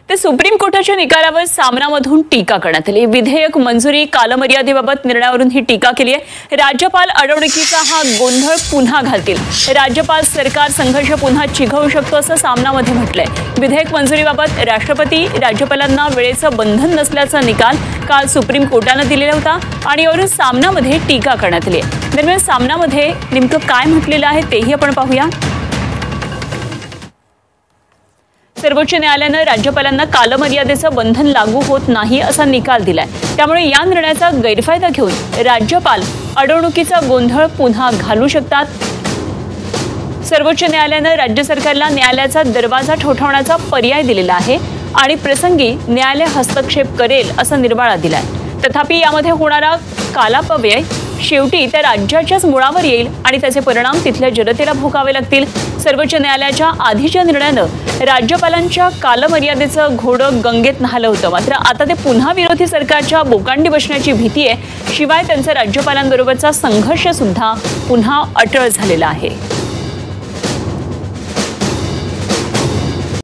ते सुप्रीम कोर्टाच्या निकालावर सामनामधून टीका करण्यात आली। विधेयक मंजुरी कालमर्यादेबाबत निर्णयावरून ही टीका केली आहे। राज्यपाल अडवणुकीचा हा गोंधळ पुन्हा घालतील। राज्यपाल सरकार संघर्ष पुन्हा चिघळू शकतो असं सामनामध्ये म्हटलंय। विधेयक मंजुरीबाबत राष्ट्रपती राज्यपालांना वेळेचं बंधन नसल्याचा निकाल काल सुप्रीम कोर्टाने दिलेला होता आणि यावरून सामनामध्ये टीका करण्यात आली आहे। दरम्यान सामनामध्ये नेमकं काय म्हटलेलं आहे तेही आपण पाहूया। सर्वोच्च न्यायालयाने राज्यपालांना कालमर्यादेचं बंधन लागू होत नाही असा निकाल दिलाय। त्यामुळे या निर्णयाचा गैरफायदा घेऊन राज्यपाल अडवणुकीचा गोंधळ पुन्हा घालू शकतात। सर्वोच्च न्यायालयाने राज्य सरकारला न्यायालयाचा दरवाजा ठोठावण्याचा पर्याय दिलेला आहे आणि प्रसंगी न्यायालय हस्तक्षेप करेल असा निर्वाळा दिलाय। तथापि यामध्ये होणारा कालापव्यय शेवटी त्या राज्याच्याच मुळावर येईल आणि त्याचे परिणाम तिथल्या जनतेला भोगावे लागतील। सर्वोच्च न्यायालयाच्या आधीच्या निर्णयानं राज्यपालांच्या कालमर्यादेचं घोडं गंगेत न्हालं होतं, मात्र आता ते पुन्हा विरोधी सरकारच्या बोकांडी बसण्याची भीती आहे। शिवाय त्यांचा राज्यपालांबरोबरचा संघर्ष सुद्धा पुन्हा अटळ झालेला आहे।